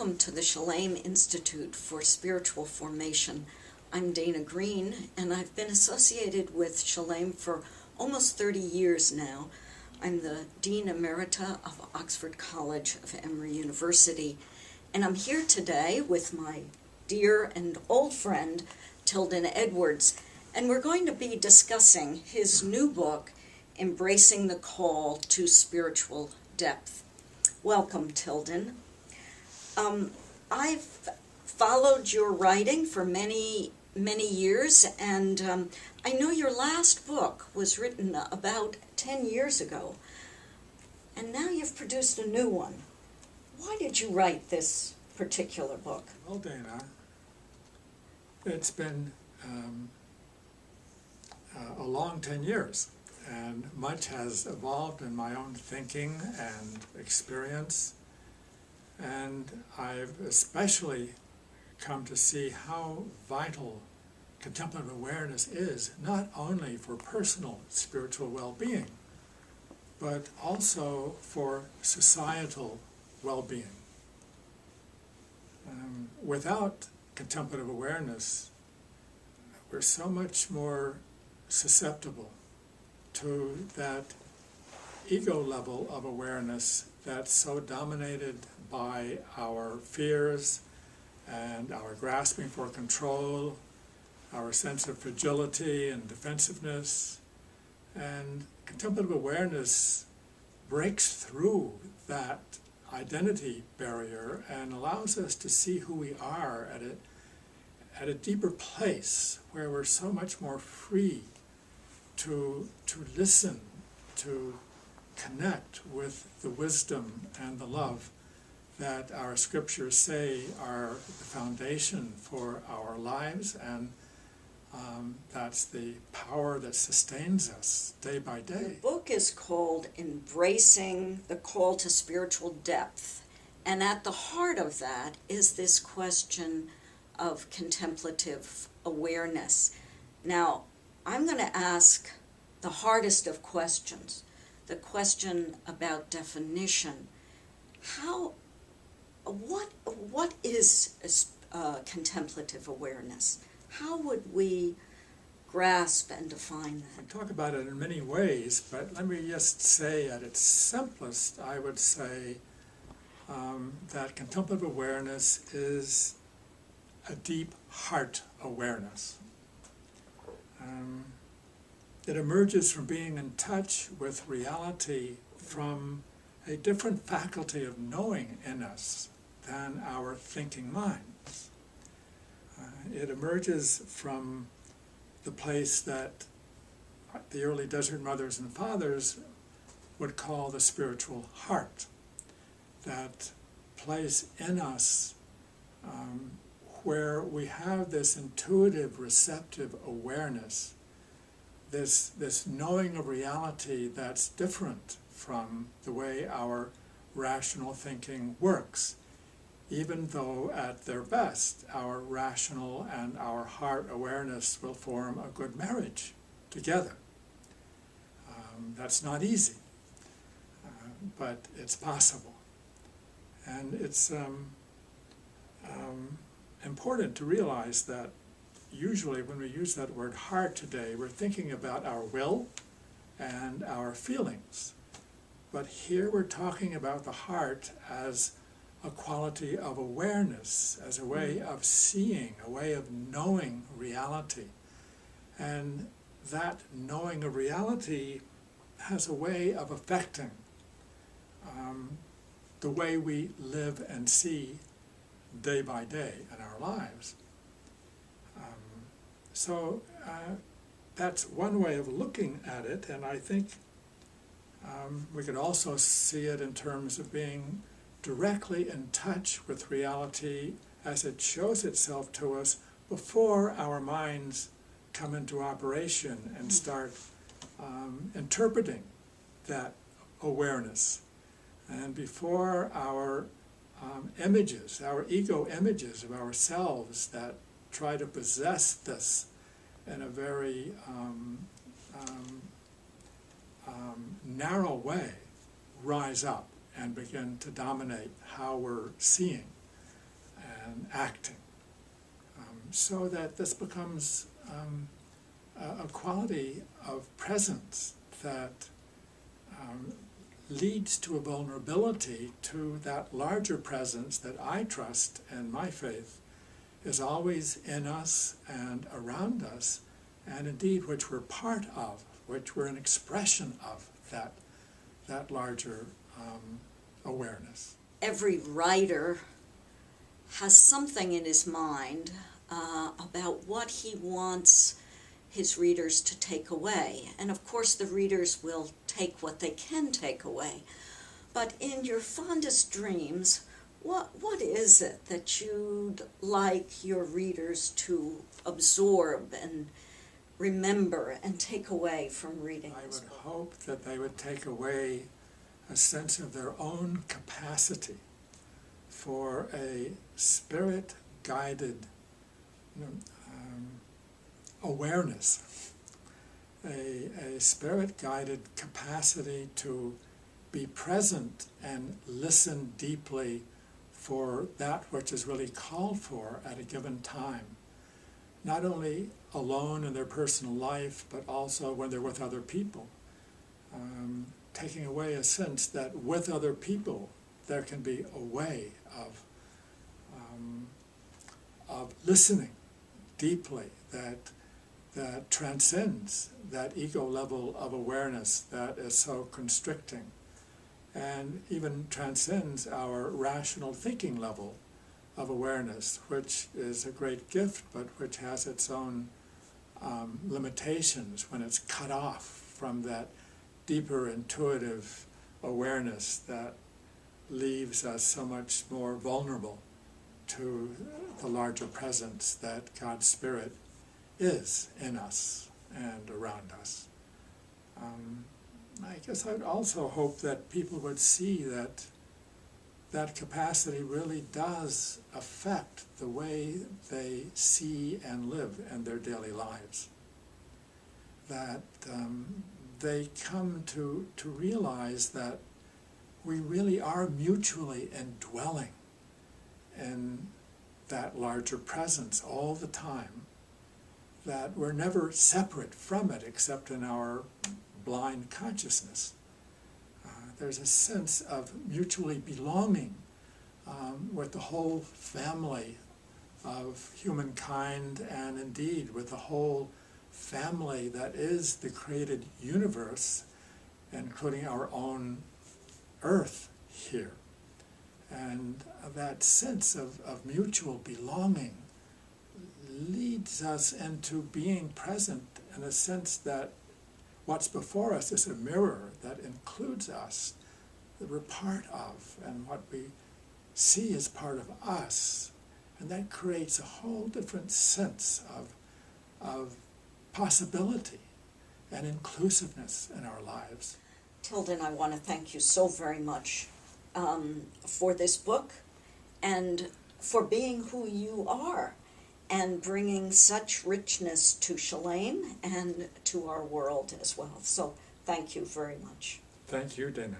Welcome to the Shalem Institute for Spiritual Formation. I'm Dana Greene, and I've been associated with Shalem for almost 30 years now. I'm the Dean Emerita of Oxford College of Emory University, and I'm here today with my dear and old friend, Tilden Edwards, and we're going to be discussing his new book, Embracing the Call to Spiritual Depth. Welcome, Tilden. I've followed your writing for many years, and I know your last book was written about 10 years ago, and now you've produced a new one. Why did you write this particular book? Well, Dana, it's been a long 10 years, and much has evolved in my own thinking and experience. And I've especially come to see how vital contemplative awareness is, not only for personal spiritual well-being, but also for societal well-being. Without contemplative awareness, we're so much more susceptible to that ego level of awareness that's so dominated by our fears and our grasping for control, our sense of fragility and defensiveness. And contemplative awareness breaks through that identity barrier and allows us to see who we are at a deeper place where we're so much more free to listen, to connect with the wisdom and the love that our scriptures say are the foundation for our lives, and that's the power that sustains us day by day. The book is called Embracing the Call to Spiritual Depth, and at the heart of that is this question of contemplative awareness. Now, I'm going to ask the hardest of questions, the question about definition. What is contemplative awareness? How would we grasp and define that? We talk about it in many ways, but let me just say at its simplest, I would say that contemplative awareness is a deep heart awareness. It emerges from being in touch with reality from a different faculty of knowing in us than our thinking minds. It emerges from the place that the early desert mothers and fathers would call the spiritual heart, that place in us where we have this intuitive, receptive awareness, this knowing of reality that's different from the way our rational thinking works, even though at their best our rational and our heart awareness will form a good marriage together. That's not easy, but it's possible. And it's important to realize that usually when we use that word heart today, we're thinking about our will and our feelings. But here we're talking about the heart as a quality of awareness, as a way of seeing, a way of knowing reality. And that knowing of reality has a way of affecting the way we live and see day by day in our lives. So that's one way of looking at it, and I think we could also see it in terms of being directly in touch with reality as it shows itself to us before our minds come into operation and start interpreting that awareness, and before our images, our ego images of ourselves that try to possess this in a very narrow way rise up and begin to dominate how we're seeing. and acting, so that this becomes a quality of presence that leads to a vulnerability to that larger presence that I trust and my faith is always in us and around us, and indeed which we're part of, which we're an expression of that larger awareness. Every writer has something in his mind about what he wants his readers to take away. And of course the readers will take what they can take away. But in your fondest dreams, what is it that you'd like your readers to absorb and remember and take away from reading I this would book? hope that they would take away a sense of their own capacity for a spirit-guided awareness, a spirit-guided capacity to be present and listen deeply for that which is really called for at a given time, not only alone in their personal life, but also when they're with other people. Taking away a sense that with other people there can be a way of listening deeply that transcends that ego level of awareness that is so constricting, and even transcends our rational thinking level of awareness, which is a great gift, but which has its own limitations when it's cut off from that deeper intuitive awareness that leaves us so much more vulnerable to the larger presence that God's Spirit is in us and around us. I guess I would also hope that people would see that that capacity really does affect the way they see and live in their daily lives. That they come to realize that we really are mutually indwelling in that larger presence all the time, that we're never separate from it except in our blind consciousness. There's a sense of mutually belonging with the whole family of humankind, and indeed with the whole family that is the created universe, including our own earth here. And that sense of mutual belonging leads us into being present in a sense that what's before us is a mirror that includes us, that we're part of, and what we see is part of us. And that creates a whole different sense of possibility and inclusiveness in our lives. Tilden, I want to thank you so very much for this book and for being who you are and bringing such richness to Shalem and to our world as well. So thank you very much. Thank you, Dana.